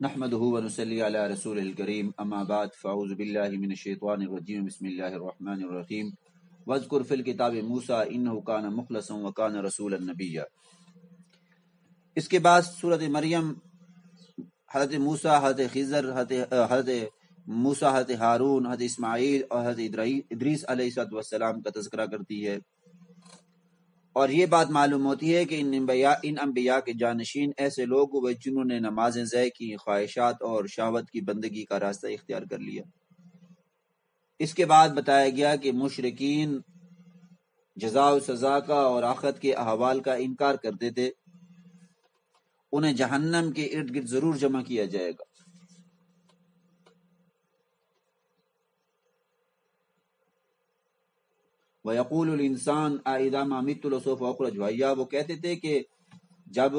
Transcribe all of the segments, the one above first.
نحمده ونصلي على رسوله الكريم اما بعد فاعوذ بالله من الشيطان الرجيم بسم الله الرحمن الرحيم واذكر في الكتاب موسى انه كان مخلصا وكان رسولا نبيا۔ اس کے بعد سورۃ مریم حضرت موسیٰ، حضرت خضر، حضرت موسیٰ، حضرت ہارون، حضرت اسماعیل اور حضرت ادریس علیہ السلام کا تذکرہ کرتی ہے، اور یہ بات معلوم ہوتی ہے کہ ان انبیاء کے جانشین ایسے لوگ ہوئے جنہوں نے نمازیں ضائع کی، خواہشات اور شہوت کی بندگی کا راستہ اختیار کر لیا۔ اس کے بعد بتایا گیا کہ مشرکین جزا و سزا کا اور آخرت کے احوال کا انکار کرتے تھے، انہیں جہنم کے ارد گرد ضرور جمع کیا جائے گا۔ وَيَقُولُ الْإِنسَانُ أَإِذَا مَا مِتُّ لَسَوْفَ أُخْرَجُ حَيًّا، وہ کہتے تھے کہ جب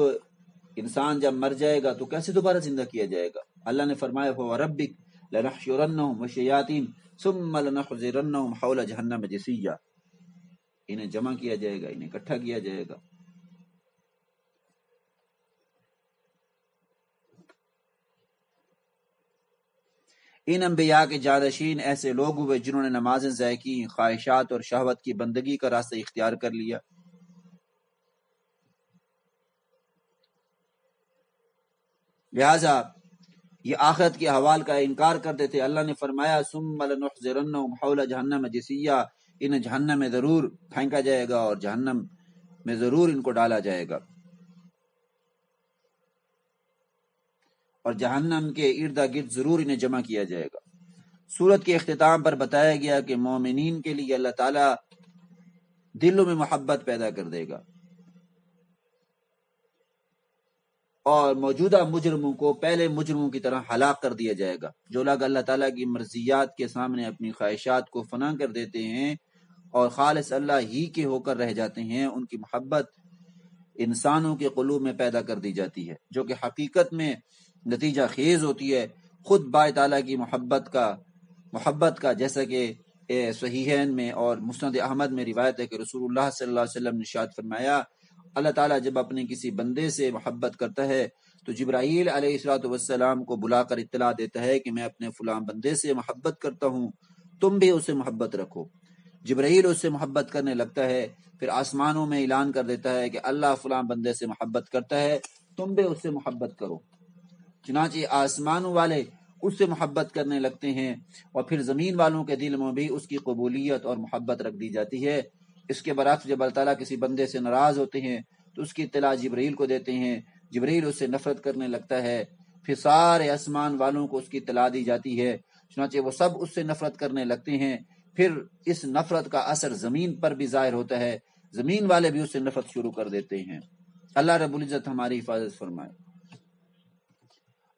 انسان مر جائے گا تو کیسے دوبارہ زندہ کیا جائے گا؟ اللہ نے فرمایا فَوَرَبِّكَ لَنَحْشُرَنَّهُمْ وَالشَّيَاطِينَ ثُمَّ لَنَحْضِرَنَّهُمْ حَوْلَ جَهَنَّمَ جِثِيًّا، انہیں جمع کیا جائے گا، انہیں اکٹھا کیا جائے گا۔ ان انبیاء کے جانشین ایسے لوگ ہوئے جنہوں نے نمازیں ضائع کی، خواہشات اور شہوت کی بندگی کا راستہ اختیار کر لیا۔ لہذا یہ آخرت کے احوال کا انکار کرتے تھے۔ اللہ نے فرمایا ثم لنحضرنهم حول جہنم جثیا، انہیں جہنم میں ضرور پھینکا جائے گا اور جہنم میں ضرور ان کو ڈالا جائے گا، اور جہنم کے ارد گرد ضرور انہیں جمع کیا جائے گا۔ سورت کے اختتام پر بتایا گیا کہ مومنین کے لیے اللہ تعالیٰ دلوں میں محبت پیدا کر دے گا، اور موجودہ مجرموں کو پہلے مجرموں کی طرح ہلاک کر دیا جائے گا۔ جو لوگ اللہ تعالیٰ کی مرضیات کے سامنے اپنی خواہشات کو فنا کر دیتے ہیں اور خالص اللہ ہی کے ہو کر رہ جاتے ہیں، ان کی محبت انسانوں کے قلوب میں پیدا کر دی جاتی ہے، جو کہ حقیقت میں نتیجہ خیز ہوتی ہے خود بار تعالیٰ کی محبت کا، جیسا کہ صحیحین میں اور مسند احمد میں روایت ہے کہ رسول اللہ صلی اللہ علیہ وسلم نے ارشاد فرمایا، اللہ تعالیٰ جب اپنے کسی بندے سے محبت کرتا ہے تو جبرائیل علیہ السلام کو بلا کر اطلاع دیتا ہے کہ میں اپنے فلاں بندے سے محبت کرتا ہوں، تم بھی اسے محبت رکھو۔ جبرائیل اس سے محبت کرنے لگتا ہے، پھر آسمانوں میں اعلان کر دیتا ہے کہ اللہ فلاں بندے سے محبت کرتا ہے، تم بھی اس سے محبت کرو۔ چنانچہ آسمانوں والے اس سے محبت کرنے لگتے ہیں، اور پھر زمین والوں کے دل میں بھی اس کی قبولیت اور محبت رکھ دی جاتی ہے۔ اس کے برعکس جب اللہ تعالیٰ کسی بندے سے ناراض ہوتے ہیں تو اس کی اطلاع جبرائیل کو دیتے ہیں، جبرائیل اس سے نفرت کرنے لگتا ہے، پھر سارے آسمان والوں کو اس کی اطلاع دی جاتی ہے، چنانچہ وہ سب اس سے نفرت کرنے لگتے ہیں۔ پھر اس نفرت کا اثر زمین پر بھی ظاہر ہوتا ہے، زمین والے بھی اس سے نفرت شروع کر دیتے ہیں۔ اللہ رب العزت ہماری حفاظت فرمائے۔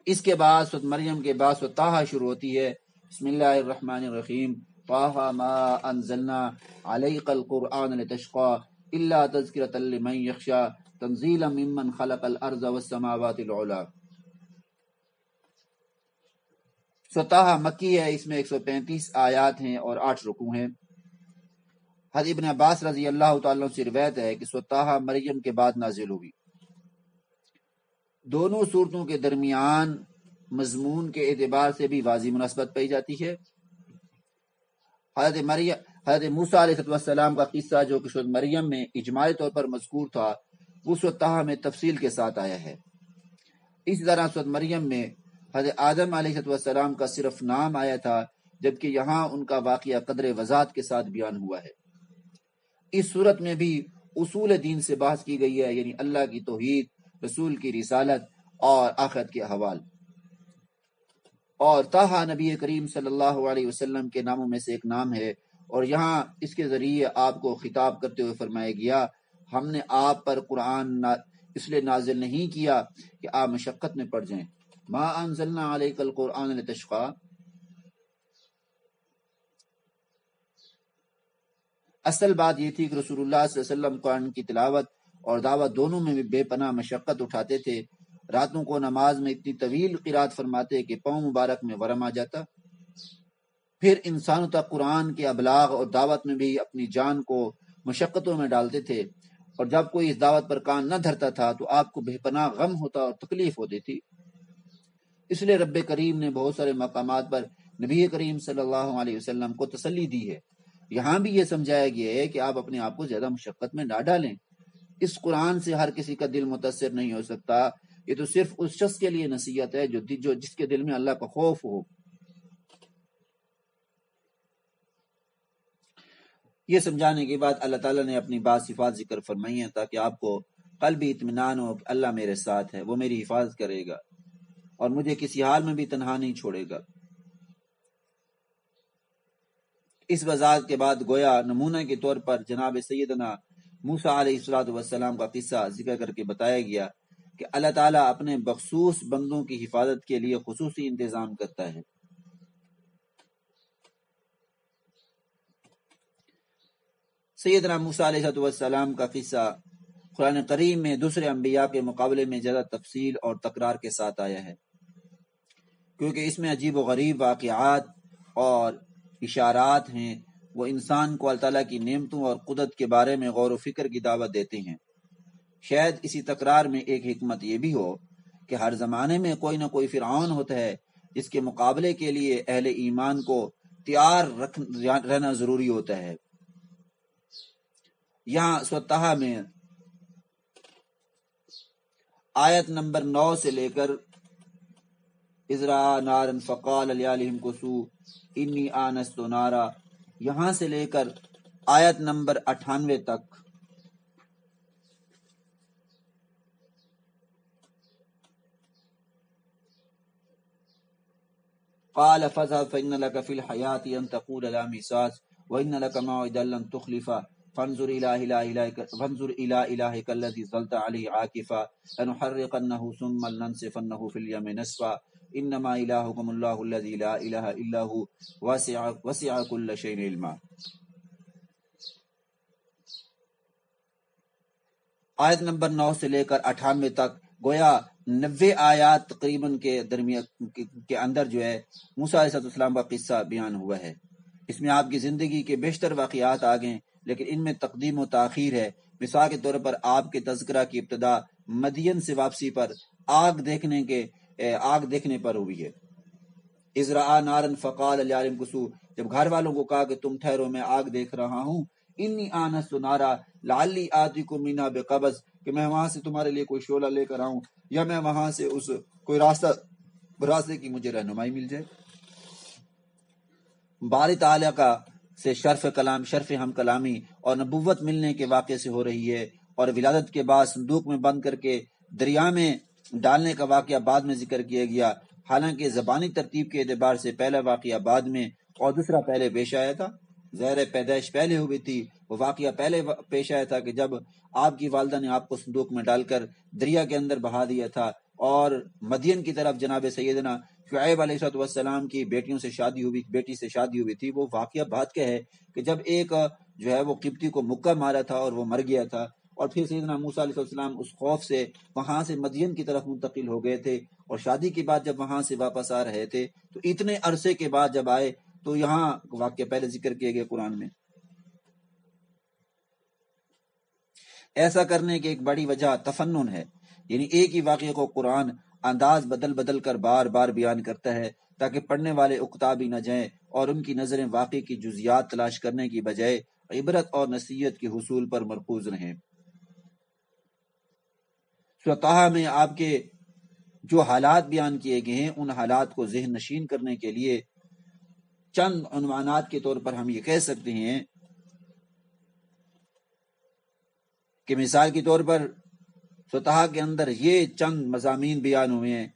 اس کے بعد سورۃ مریم کے بعد سورۃ طٰہٰ شروع ہوتی ہے۔ بسم اللہ الرحمن الرحیم، طٰہٰ ما انزلنا علیک القرآن لتشقی الا تذکرۃ لمن یخشی تنزیلا ممن خلق الارض والسماوات العلی۔ سورۃ طٰہٰ مکی ہے، اس میں 135 آیات ہیں اور 8 رکوع ہیں۔ حضرت ابن عباس رضی اللہ تعالیٰ سے روایت ہے کہ سورۃ طٰہٰ مریم کے بعد نازل ہوئی۔ دونوں صورتوں کے درمیان مضمون کے اعتبار سے بھی واضح مناسبت پائی جاتی ہے۔ حضرت موسیٰ علیہ السلام کا قصہ جو کہ سورۃ مریم میں اجمالی طور پر مذکور تھا، وہ سورۃ طٰہٰ میں تفصیل کے ساتھ آیا ہے۔ اسی طرح سورۃ مریم میں حضرت آدم علیہ السلام کا صرف نام آیا تھا، جبکہ یہاں ان کا واقعہ قدر وضاحت کے ساتھ بیان ہوا ہے۔ اس صورت میں بھی اصول دین سے بحث کی گئی ہے، یعنی اللہ کی توحید، رسول کی رسالت اور آخرت کے احوال۔ اور طٰہٰ نبی کریم صلی اللہ علیہ وسلم کے ناموں میں سے ایک نام ہے، اور یہاں اس کے ذریعے آپ کو خطاب کرتے ہوئے فرمایا گیا، ہم نے آپ پر قرآن اس لیے نازل نہیں کیا کہ آپ مشقت میں پڑ جائیں۔ ما انزلنا علیک القرآن لتشقی، اصل بات یہ تھی کہ رسول اللہ صلی اللہ علیہ وسلم قرآن کی تلاوت اور دعوت دونوں میں بے پناہ مشقت اٹھاتے تھے۔ راتوں کو نماز میں اتنی طویل قرات فرماتے کہ پاؤں مبارک میں ورم آ جاتا۔ پھر انسانوں تک قرآن کے ابلاغ اور دعوت میں بھی اپنی جان کو مشقتوں میں ڈالتے تھے، اور جب کوئی اس دعوت پر کان نہ دھرتا تھا تو آپ کو بے پناہ غم ہوتا اور تکلیف ہوتی تھی۔ اس لیے رب کریم نے بہت سارے مقامات پر نبی کریم صلی اللہ علیہ وسلم کو تسلی دی ہے۔ یہاں بھی یہ سمجھایا گیا ہے کہ آپ اپنے آپ کو زیادہ مشقت میں نہ ڈالیں۔ اس قرآن سے ہر کسی کا دل متاثر نہیں ہو سکتا، یہ تو صرف اس شخص کے لیے نصیحت ہے جو جس کے دل میں اللہ کا خوف ہو۔ یہ سمجھانے کے بعد اللہ تعالیٰ نے اپنی بعض صفات ذکر فرمائی ہیں تاکہ آپ کو قلبی اطمینان ہو کہ اللہ میرے ساتھ ہے، وہ میری حفاظت کرے گا اور مجھے کسی حال میں بھی تنہا نہیں چھوڑے گا۔ اس وضاحت کے بعد گویا نمونہ کے طور پر جناب سیدنا موسیٰ علیہ السلام کا قصہ ذکر کر کے بتایا گیا کہ اللہ تعالیٰ اپنے بخصوص بندوں کی حفاظت کے لیے خصوصی انتظام کرتا ہے۔ سیدنا موسیٰ علیہ السلام کا قصہ قرآن کریم میں دوسرے انبیاء کے مقابلے میں زیادہ تفصیل اور تکرار کے ساتھ آیا ہے، کیونکہ اس میں عجیب و غریب واقعات اور اشارات ہیں، وہ انسان کو اللہ تعالیٰ کی نعمتوں اور قدرت کے بارے میں غور و فکر کی دعوت دیتے ہیں۔ شاید اسی تکرار میں ایک حکمت یہ بھی ہو کہ ہر زمانے میں کوئی نہ کوئی فرعون ہوتا ہے جس کے مقابلے کے لیے اہل ایمان کو تیار رہنا ضروری ہوتا ہے۔ یہاں سورۃ طٰہٰ میں آیت نمبر 9 سے لے کر اذ رأى نارا فقال لأهلهم كثوا انی آنست نارا، یہاں سے لے کر آیت نمبر 98 تک قال فاذهب فإن لك في الحياة أن تقول لا مساس وإن لك موعدا لن تخلفه فانظر إلى إلهك الذي ظلت عليه عاكفا لنحرقنه ثم لننسفنه في اليم نسفا انما إلهكم الله الذي لا إله إلا هو وسع كل شيء علما۔ آیت نمبر 9 سے لے کر 98 تک گویا 90 آیات تقریباً کے درمیان کے اندر جو ہے موسیٰ علیہ السلام کا قصہ بیان ہوا ہے۔ اس میں آپ کی زندگی کے بیشتر واقعات آ گئے، لیکن ان میں تقدیم و تاخیر ہے۔ مثال کے طور پر آپ کے تذکرہ کی ابتدا مدین سے واپسی پر آگ دیکھنے پر ہوئی ہے۔ اذ رأى نارا فقال لأهلهم كثوا، جب گھر والوں کو کہا کہ تم ٹھہرو میں آگ دیکھ رہا ہوں، انی آنست نارا لعلی آتیکم منها بقبس، کہ میں وہاں سے تمہارے لیے کوئی شعلہ لے کر آؤں یا میں وہاں سے کوئی راستے کی مجھے رہنمائی مل جائے۔ باری تعالیٰ کا سے شرف ہم کلامی اور نبوت ملنے کے واقعے سے ہو رہی ہے، اور ولادت کے بعد صندوق میں بند کر کے دریا میں ڈالنے کا واقعہ بعد میں ذکر کیا گیا، حالانکہ زبانی ترتیب کے اعتبار سے پہلا واقعہ بعد میں اور دوسرا پہلے پیش آیا تھا۔ زہر پیدائش پہلے ہوئی تھی، وہ واقعہ پہلے پیش آیا تھا کہ جب آپ کی والدہ نے آپ کو صندوق میں ڈال کر دریا کے اندر بہا دیا تھا، اور مدین کی طرف جناب سیدنا شعیب علیہ السلام کی بیٹی سے شادی ہوئی تھی۔ وہ واقعہ بعد کا ہے کہ جب ایک جو ہے وہ قبطی کو مکہ مارا تھا اور وہ مر گیا تھا، اور پھر سیدنا موسیٰ علیہ السلام اس خوف سے وہاں سے مدین کی طرف منتقل ہو گئے تھے، اور شادی کے بعد جب وہاں سے واپس آ رہے تھے تو اتنے عرصے کے بعد جب آئے تو یہاں واقعہ پہلے ذکر کیے گئے قرآن میں۔ ایسا کرنے کی ایک بڑی وجہ تفنن ہے، یعنی ایک ہی واقعے کو قرآن انداز بدل کر بار بار بیان کرتا ہے تاکہ پڑھنے والے اکتا بھی نہ جائیں اور ان کی نظریں واقعے کی جزیات تلاش کرنے کی بجائے عبرت اور نصیحت کے حصول پر مرکوز رہیں۔ سورۃ طٰہٰ میں آپ کے جو حالات بیان کیے گئے ہیں ان حالات کو ذہن نشین کرنے کے لیے چند عنوانات کے طور پر ہم یہ کہہ سکتے ہیں کہ مثال کے طور پر سورۃ طٰہٰ کے اندر یہ چند مضامین بیان ہوئے ہیں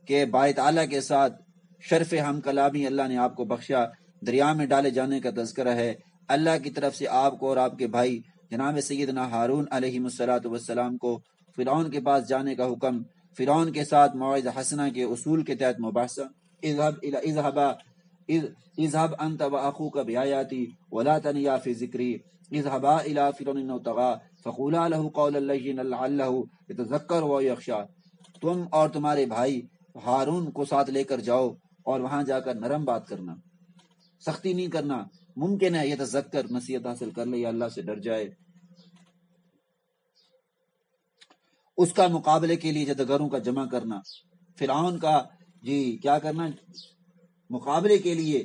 کہ باری تعالیٰ کے ساتھ شرف ہم کلامی اللہ نے آپ کو بخشا، دریا میں ڈالے جانے کا تذکرہ ہے، اللہ کی طرف سے آپ کو اور آپ کے بھائی جناب سیدنا ہارون علیہ السلام کو فرعون کے پاس جانے کا حکم، فرعون کے ساتھ موعظہ حسنہ کے اصول کے تحت مباحثہ، اذهب انت واخوك بآیاتی ولا تنیا فی ذکری اذهبا الى فرعون انه طغى فقولا له قولا لینا لعله يتذکر ویخشی، تم اور تمہارے بھائی ہارون کو ساتھ لے کر جاؤ اور وہاں جا کر نرم بات کرنا، سختی نہیں کرنا، ممکن ہے یتذکر نصیحت حاصل کر لے یا اللہ سے ڈر جائے۔ اس کا مقابلے کے لیے جدگروں کا جمع کرنا، فرعون کا جی کیا کرنا؟ مقابلے کے لیے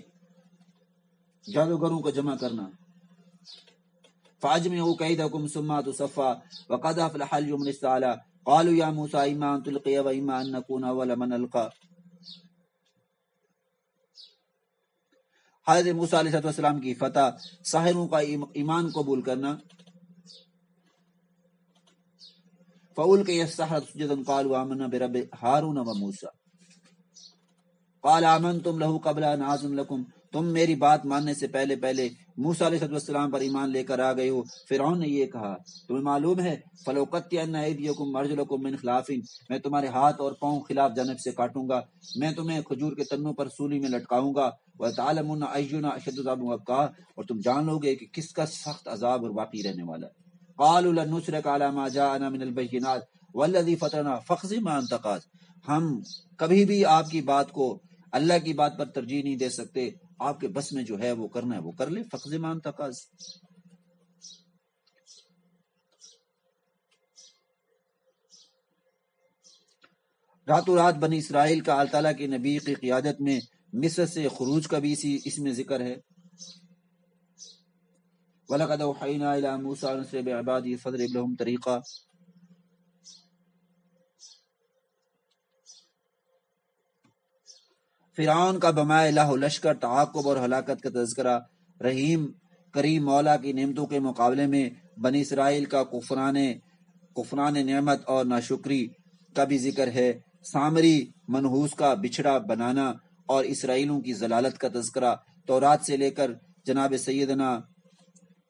جادوگروں کو جمع کرنا. فاجمعوا کیدکم ثم اتوا صفا وقد افلح اليوم الاستعلى قالوا یا موسیٰ اما ان تلقی و اما ان نکون اول من القى. حضرت موسیٰ علیہ السلام کی فتح، ساحروں کا ایمان قبول کرنا. فَأُلْقِيَ السَّحَرَةُ سُجَّدًا قَالُوا آمَنَّا بِرَبِّ هَارُونَ وَمُوسَىٰ قَالَ آمَنْتُمْ لَهُ قَبْلَ أَنْ آذَنَ لَكُمْ. تم میری بات ماننے سے پہلے موسیٰ علیہ السلام پر ایمان لے کر آ گئے ہو. فرعون نے یہ کہا تمہیں معلوم ہے فَلَأُقَطِّعَنَّ أَيْدِيَكُمْ وَأَرْجُلَكُمْ مِنْ خِلَافٍ، میں تمہارے ہاتھ اور پاؤں خلاف جانب سے کاٹوں گا، میں تمہیں کھجور کے تنوں پر سولی میں لٹکاؤں گا. وَتَعْلَمُنَّ أَيُّنَا أَشَدُّ عَذَابًا وَأَبْقَىٰ، اور تم جان لو گے کہ کس کا سخت عذاب اور باقی رہنے والا ہے. قَالُوا لَن نُّصِرَكَ عَلَىٰ مَا جَاءَنَا مِنَ الْبَيِّنَاتِ وَالَّذِي فَطَرَنَا فَاقْضِ مَا أَنتَ قَاضٍ. ہم کبھی بھی آپ کی بات کو اللہ کی بات پر ترجیح نہیں دے سکتے، آپ کے بس میں جو ہے وہ کرنا ہے وہ کر لے. فَاقْضِ مَا أَنتَ قَاضٍ. راتوں رات بنی اسرائیل کا اللہ تعالیٰ کے نبی کی قیادت میں مصر سے خروج کا بھی اس میں ذکر ہے. وَلَقَدْ أَوْحَيْنَا إِلَىٰ مُوسَىٰ أَنْ أَسْرِ بِعِبَادِي فَاضْرِبْ لَهُمْ طَرِيقًا. فرعون کا بمائے لاہ لشکر تعاقب اور ہلاکت کا تذکرہ. رحیم کریم مولا کی نعمتوں کے مقابلے میں بنی اسرائیل کا کفران نعمت اور ناشکری کا بھی ذکر ہے. سامری منحوس کا بچھڑا بنانا اور اسرائیلوں کی ضلالت کا تذکرہ. تورات سے لے کر جناب سیدنا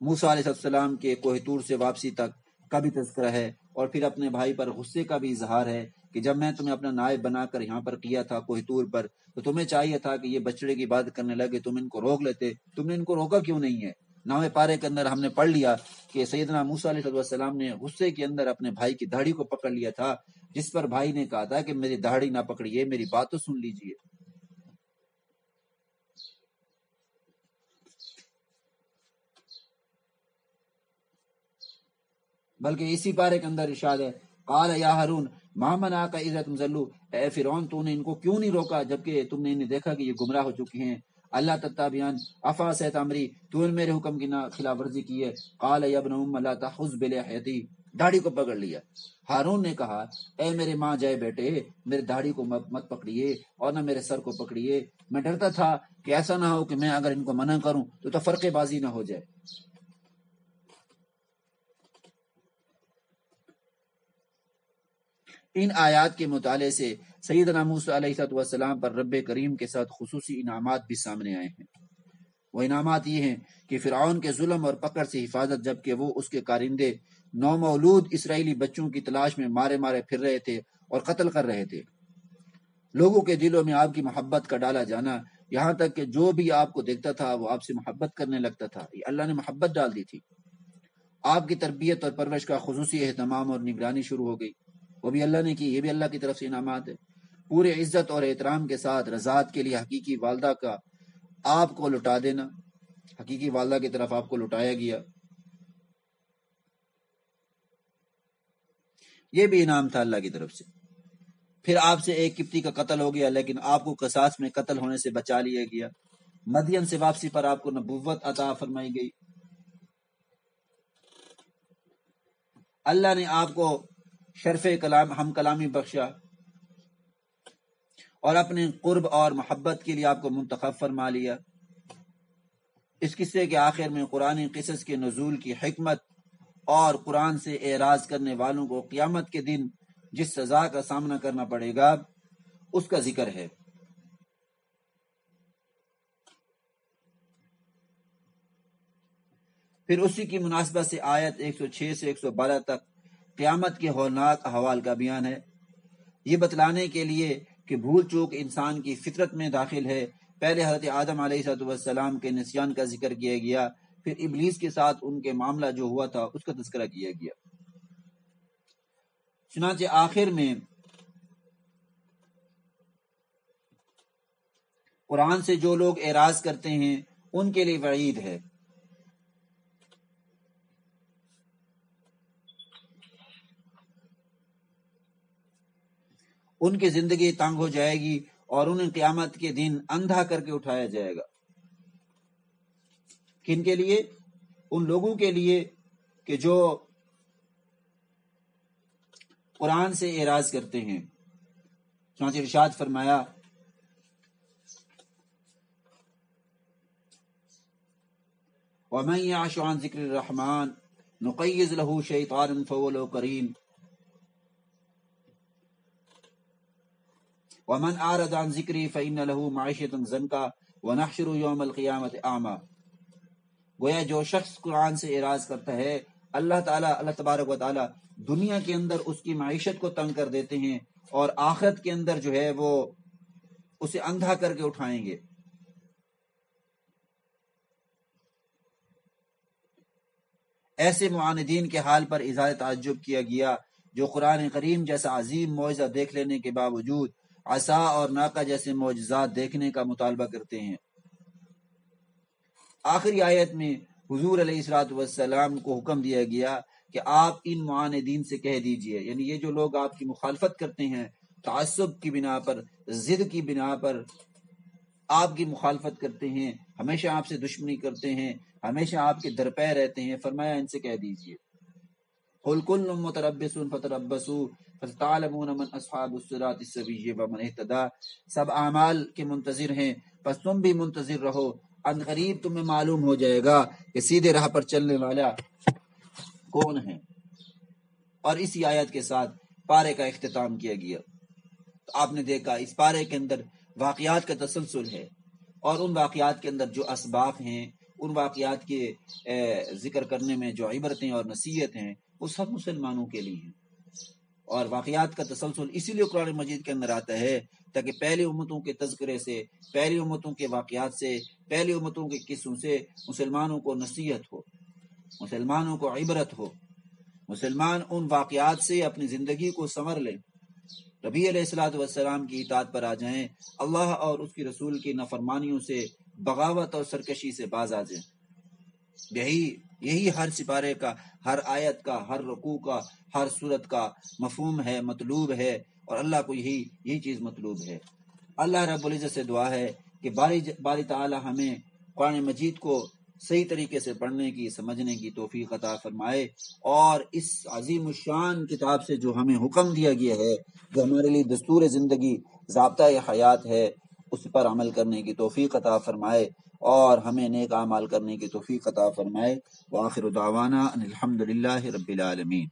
موسیٰ علیہ السلام کے کوہ طور سے واپسی تک کا بھی تذکرہ ہے. اور پھر اپنے بھائی پر غصے کا بھی اظہار ہے کہ جب میں تمہیں اپنا نائب بنا کر یہاں پر کیا تھا کوہ طور پر، تو تمہیں چاہیے تھا کہ یہ بچڑے کی بات کرنے لگے، تم ان کو روک لیتے، تم نے ان کو روکا کیوں نہیں ہے؟ 9ویں پارے کے اندر ہم نے پڑھ لیا کہ سیدنا موسیٰ علیہ السلام نے غصے کے اندر اپنے بھائی کی داڑھی کو پکڑ لیا تھا، جس پر بھائی نے کہا تھا کہ میری داڑھی نہ پکڑیے، میری بات تو سن لیجئے. بلکہ اسی پارے کے اندر ارشاد ہے قال یا ہارون ما منعک اذ تضلوا، اے فرعون تو نے ان کو کیوں نہیں روکا جبکہ تم نے انہیں دیکھا کہ یہ گمراہ ہو چکے ہیں. اللہ تتبعان افعصیت امری، تو نے میرے حکم کی خلاف ورزی کی ہے. قال یا ابن ام لا تاخذ بلحیتی، داڑھی کو پکڑ لیا. ہارون نے کہا اے میرے ماں جائے بیٹے، میرے داڑھی کو مت پکڑیے اور نہ میرے سر کو پکڑیے، میں ڈرتا تھا کہ ایسا نہ ہو کہ میں اگر ان کو منع کروں تو تفرقے بازی نہ ہو جائے. ان آیات کے مطالعے سے سیدنا موسیٰ علیہ السلام پر رب کریم کے ساتھ خصوصی انعامات بھی سامنے آئے ہیں. وہ انعامات یہ ہیں کہ فرعون کے ظلم اور پکڑ سے حفاظت، جبکہ وہ اس کے کارندے نومولود اسرائیلی بچوں کی تلاش میں مارے پھر رہے تھے اور قتل کر رہے تھے. لوگوں کے دلوں میں آپ کی محبت کا ڈالا جانا، یہاں تک کہ جو بھی آپ کو دیکھتا تھا وہ آپ سے محبت کرنے لگتا تھا. یہ اللہ نے محبت ڈال دی تھی. آپ کی تربیت اور پرورش کا خصوصی اہتمام اور نگرانی شروع ہو گئی، وہ بھی اللہ نے کی. یہ بھی اللہ کی طرف سے انعامات ہے. پورے عزت اور احترام کے ساتھ رضاعت کے لیے حقیقی والدہ کا آپ کو لٹا دینا، حقیقی والدہ کی طرف آپ کو لٹایا گیا، یہ بھی انعام تھا اللہ کی طرف سے. پھر آپ سے ایک قبطی کا قتل ہو گیا، لیکن آپ کو قصاص میں قتل ہونے سے بچا لیا گیا. مدین سے واپسی پر آپ کو نبوت عطا فرمائی گئی. اللہ نے آپ کو شرف ہم کلامی بخشا اور اپنے قرب اور محبت کے لیے آپ کو منتخب فرما لیا. اس قصے کے آخر میں قرآن قصص کے نزول کی حکمت اور قرآن سے اعراض کرنے والوں کو قیامت کے دن جس سزا کا سامنا کرنا پڑے گا اس کا ذکر ہے. پھر اسی کی مناسبت سے آیت 106 سے 112 تک قیامت کے ہولناک احوال کا بیان ہے. یہ بتلانے کے لیے کہ بھول چوک انسان کی فطرت میں داخل ہے. پہلے حضرت آدم علیہ السلام کے نسیان کا ذکر کیا گیا، پھر ابلیس کے ساتھ ان کے معاملہ جو ہوا تھا اس کا تذکرہ کیا گیا. چنانچہ آخر میں قرآن سے جو لوگ اعراض کرتے ہیں ان کے لیے وعید ہے. ان کی زندگی تنگ ہو جائے گی اور انہیں قیامت کے دن اندھا کر کے اٹھایا جائے گا۔ کن کے لیے؟ ان لوگوں کے لیے کہ جو قرآن سے اعراض کرتے ہیں۔ چنانچہ ارشاد فرمایا وَمَن يَعْشُ عَن ذِكْرِ الرَّحْمَنِ نُقَيِّضْ لَهُ شَيْطَانًا فَهُوَ لَهُ قَرِينٌ وَمَنْ أَعْرَضَ عَن ذِكْرِي فَإِنَّ لَهُ مَعِيشَةً ضَنكًا وَنَحْشُرُهُ يَوْمَ الْقِيَامَةِ أَعْمَى۔ گویا جو شخص قرآن سے اعراض کرتا ہے، اللہ تبارک و تعالی دنیا کے اندر اس کی معیشت کو تنگ کر دیتے ہیں، اور آخرت کے اندر جو ہے وہ اسے اندھا کر کے اٹھائیں گے۔ ایسے معاندین کے حال پر اظہار تعجب کیا گیا جو قرآن کریم جیسا عظیم معجزہ دیکھ لینے کے باوجود عصا اور ناقہ جیسے معجزات دیکھنے کا مطالبہ کرتے ہیں۔ آخری آیت میں حضور علیہ الصلوۃ والسلام کو حکم دیا گیا کہ آپ ان معاندین سے کہہ دیجئے، یعنی یہ جو لوگ آپ کی مخالفت کرتے ہیں، تعصب کی بنا پر، ضد کی بنا پر آپ کی مخالفت کرتے ہیں، ہمیشہ آپ سے دشمنی کرتے ہیں، ہمیشہ آپ کے درپے رہتے ہیں، فرمایا ان سے کہہ دیجئے قُلْ كُلٌّ مُتَرَبِّصٌ فَتَرَبَّصُوا فَسَتَعْلَمُونَ مَنْ أَصْحَابُ الصِّرَاطِ السَّوِيِّ وَمَنِ اهْتَدَىٰ۔ سب اعمال کے منتظر ہیں، پس تم بھی منتظر رہو، ان قریب تمہیں معلوم ہو جائے گا کہ سیدھے راہ پر چلنے والا کون ہے۔ اور اسی آیت کے ساتھ پارے کا اختتام کیا گیا۔ تو آپ نے دیکھا اس پارے کے اندر واقعات کا تسلسل ہے، اور ان واقعات کے اندر جو اسباق ہیں، ان واقعات کے ذکر کرنے میں جو عبرتیں اور نصیحت ہیں، وہ سب مسلمانوں کے لیے ہیں۔ اور واقعات کا تسلسل اسی لیے قرآن مجید کے اندر آتا ہے تاکہ پہلی امتوں کے تذکرے سے، پہلی امتوں کے واقعات سے، پہلی امتوں کے قصوں سے مسلمانوں کو نصیحت ہو، مسلمانوں کو عبرت ہو، مسلمان ان واقعات سے اپنی زندگی کو سنور لیں، نبی علیہ الصلوۃ والسلام کی اطاعت پر آ جائیں، اللہ اور اس کی رسول کی نافرمانیوں سے، بغاوت اور سرکشی سے باز آ جائیں۔ یہی ہر سپارے کا، ہر آیت کا، ہر رکوع کا، ہر سورت کا مفہوم ہے، مطلوب ہے، اور اللہ کو یہی چیز مطلوب ہے۔ اللہ رب العزت سے دعا ہے کہ باری تعالی ہمیں قرآن مجید کو صحیح طریقے سے پڑھنے کی، سمجھنے کی توفیق عطا فرمائے، اور اس عظیم الشان کتاب سے جو ہمیں حکم دیا گیا ہے، جو ہمارے لیے دستور زندگی، ضابطۂ حیات ہے، اس پر عمل کرنے کی توفیق عطا فرمائے، اور ہمیں نیک اعمال کرنے کی توفیق عطا فرمائے۔ وآخر دعوانا ان الحمد للہ رب العالمین۔